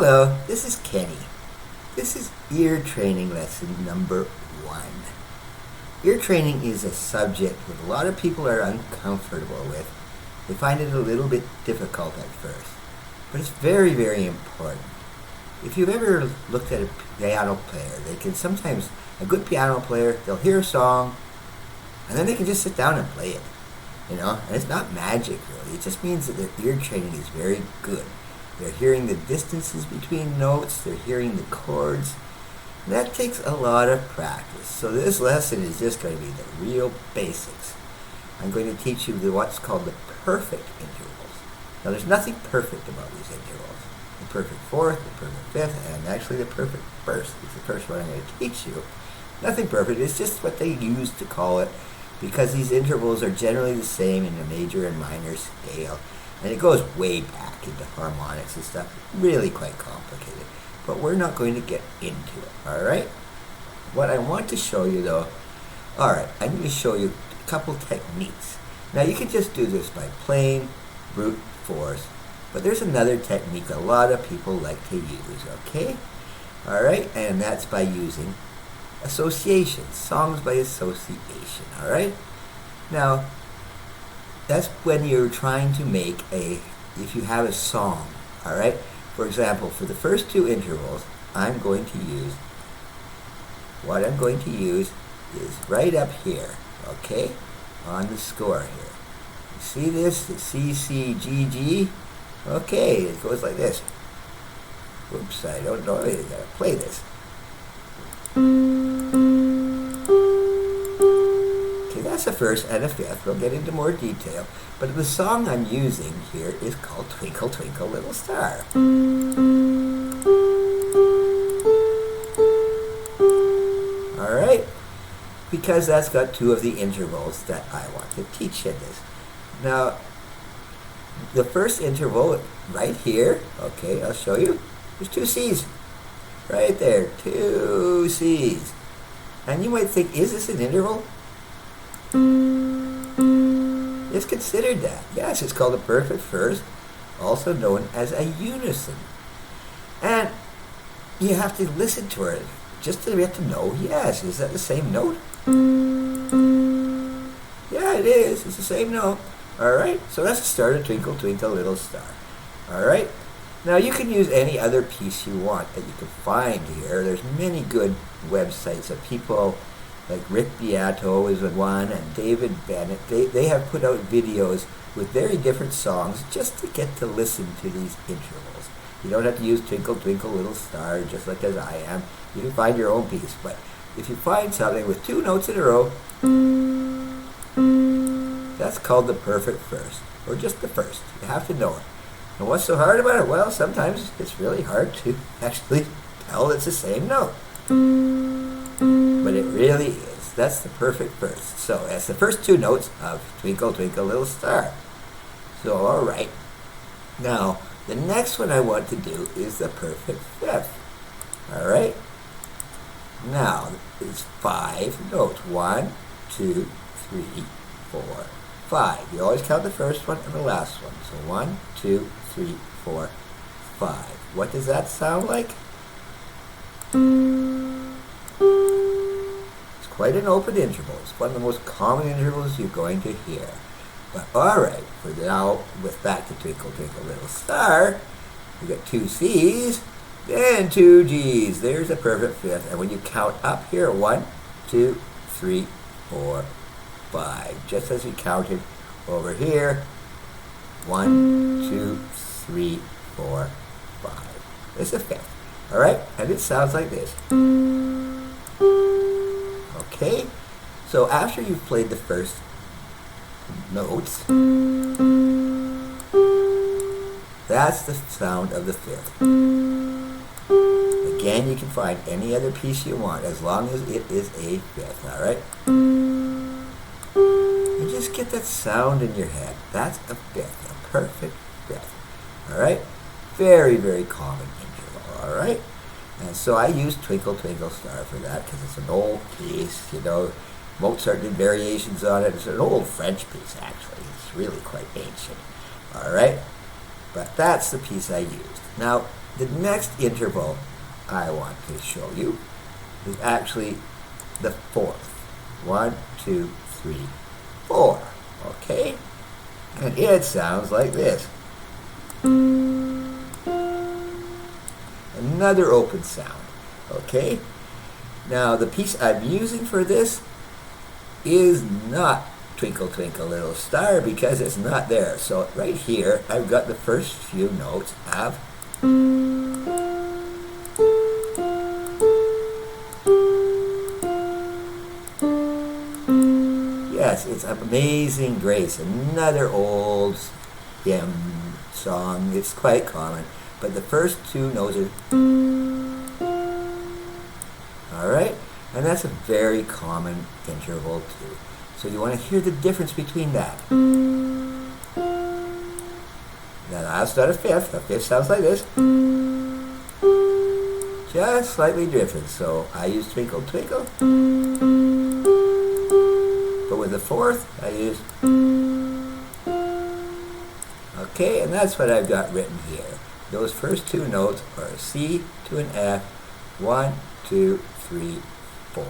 Hello, this is Kenny. This is ear training lesson number 1. Ear training is a subject that a lot of people are uncomfortable with. They find it a little bit difficult at first, but it's very, very important. If you've ever looked at a piano player, they can sometimes, a good piano player, they'll hear a song, and then they can just sit down and play it, and it's not magic really. It just means that their ear training is very good. They're hearing the distances between notes, they're hearing the chords, and that takes a lot of practice. So this lesson is just going to be the real basics. I'm going to teach you what's called the perfect intervals. Now there's nothing perfect about these intervals. The perfect fourth, the perfect fifth, and actually the perfect first is the first one I'm going to teach you. Nothing perfect, it's just what they use to call it, because these intervals are generally the same in a major and minor scale. And it goes way back into harmonics and stuff, really quite complicated. But we're not going to get into it, alright? What I want to show you though, alright, I'm going to show you a couple techniques. Now you can just do this by playing brute force, but there's another technique a lot of people like to use, okay? Alright, and that's by using association, songs by association, alright? Now, that's when you're trying to make if you have a song, alright? For example, for the first two intervals, what I'm going to use is right up here, okay? On the score here. You see this? The C, C, G, G? Okay, it goes like this. Oops, I don't know, I gotta play this. That's a first and a fifth. We'll get into more detail. But the song I'm using here is called Twinkle, Twinkle, Little Star. Alright? Because that's got two of the intervals that I want to teach you this. Now, the first interval right here, okay, I'll show you. There's two C's. Right there, two C's. And you might think, is this an interval? It's considered that. Yes, it's called a perfect first, also known as a unison. And you have to listen to it just to get to know, yes, is that the same note? Yeah, it is. It's the same note. Alright, so that's the start of Twinkle, Twinkle, Little Star. Alright, now you can use any other piece you want that you can find here. There's many good websites of people like Rick Beato is one, and David Bennett. They have put out videos with very different songs just to get to listen to these intervals. You don't have to use Twinkle, Twinkle, Little Star just like as I am. You can find your own piece, but if you find something with two notes in a row, that's called the perfect first, or just the first. You have to know it. And what's so hard about it? Well, sometimes it's really hard to actually tell it's the same note. But it really is. That's the perfect first. So that's the first two notes of Twinkle, Twinkle, Little Star. So alright. Now, the next one I want to do is the perfect fifth. Alright? Now, it's 5 notes. 1, 2, 3, 4, 5. You always count the first one and the last one. So 1, 2, 3, 4, 5. What does that sound like? Quite an open interval. It's one of the most common intervals you're going to hear. But alright, for now, with back to Twinkle, Twinkle, Little Star, we got two C's, then two G's. There's a perfect fifth. And when you count up here, 1, 2, 3, 4, 5. Just as we counted over here, 1, 2, 3, 4, 5. There's a fifth. Alright, and it sounds like this. Okay, so after you've played the first notes, that's the sound of the fifth. Again, you can find any other piece you want as long as it is a fifth, alright? You just get that sound in your head. That's a fifth, a perfect fifth, alright? Very, very common interval, alright? And so I use Twinkle, Twinkle, Star for that because it's an old piece, Mozart did variations on it. It's an old French piece, actually. It's really quite ancient. Alright? But that's the piece I used. Now, The next interval I want to show you is actually the fourth. 1, 2, 3, 4. Okay? And it sounds like this. Another open sound. Okay? Now, the piece I'm using for this is not Twinkle Twinkle Little Star because it's not there. So right here, I've got the first few notes of yes, it's Amazing Grace, another old hymn song. It's quite common, but the first two notes are all right, and that's a very common interval too. So you want to hear the difference between that. Now that's not a fifth. A fifth sounds like this. Just slightly different. So I use Twinkle Twinkle. But with the fourth, I use. Okay, and that's what I've got written here. Those first two notes are a C to an F. 1, 2, 3, 4.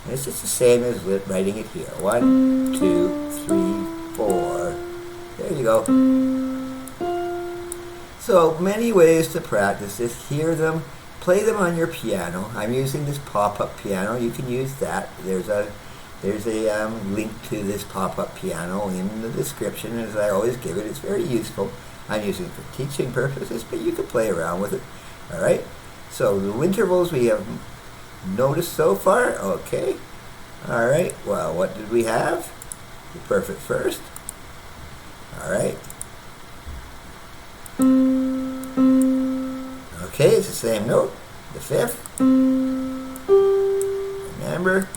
And it's just the same as writing it here. 1, 2, 3, 4. There you go. So many ways to practice this. Hear them, play them on your piano. I'm using this pop-up piano. You can use that. There's a link to this pop-up piano in the description, as I always give it. It's very useful. I'm using it for teaching purposes, but you can play around with it. All right. So the intervals we have noticed so far. Okay. All right. Well, what did we have? The perfect first. All right. Okay, it's the same note. The fifth. Remember.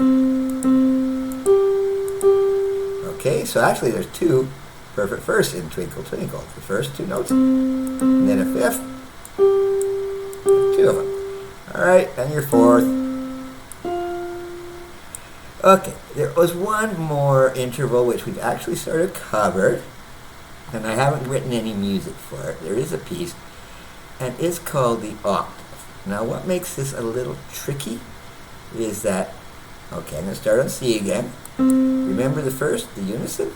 Okay, so actually there's two perfect firsts in Twinkle Twinkle. The first two notes, and then a fifth. Two of them. All right, and your fourth. Okay, there was one more interval which we've actually sort of covered, and I haven't written any music for it. There is a piece, and it's called the octave. Now, what makes this a little tricky is that, okay, I'm going to start on C again. Remember the first, the unison?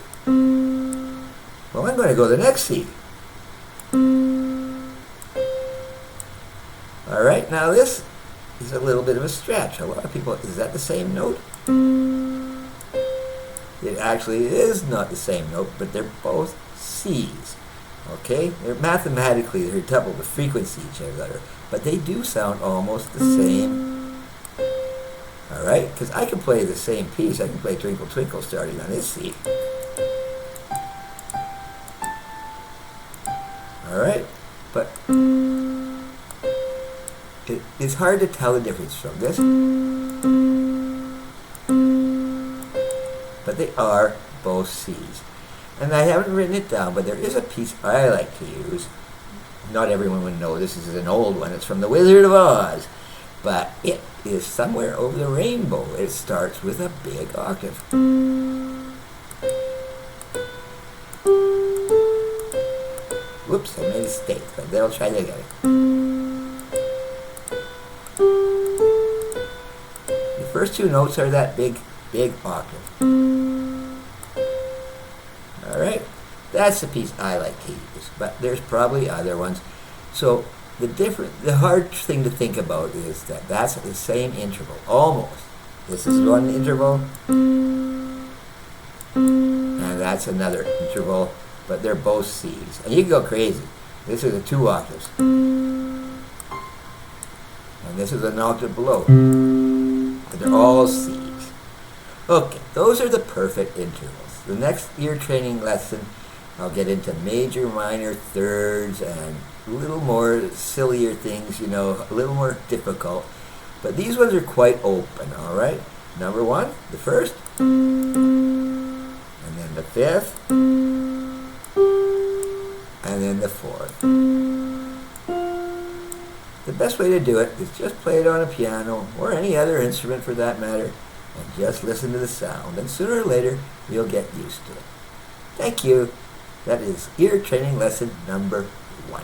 Well, I'm going to go to the next C. All right, now this is a little bit of a stretch. A lot of people, is that the same note? It actually is not the same note, but they're both C's. Okay? Mathematically, they're double the frequency each other, but they do sound almost the same. All right? Because I can play the same piece. I can play Twinkle Twinkle starting on this C. All right? But it's hard to tell the difference from this. But they are both C's. And I haven't written it down, but there is a piece I like to use. Not everyone would know this is an old one. It's from The Wizard of Oz. But it is Somewhere Over the Rainbow. It starts with a big octave. Whoops, I made a mistake, but they'll try that again. The first two notes are that big octave. All right, that's the piece I like to use, but there's probably other ones. So the hard thing to think about is that that's the same interval, almost. This is one interval, and that's another interval, but they're both C's. And you can go crazy. This is a 2 octaves, and this is an octave below, but they're all C's. Okay, those are the perfect intervals. The next ear training lesson, I'll get into major, minor, thirds, and a little more sillier things, a little more difficult. But these ones are quite open, all right? Number 1, the first, and then the fifth, and then the fourth. The best way to do it is just play it on a piano, or any other instrument for that matter, and just listen to the sound, and sooner or later, you'll get used to it. Thank you. That is ear training lesson number 1.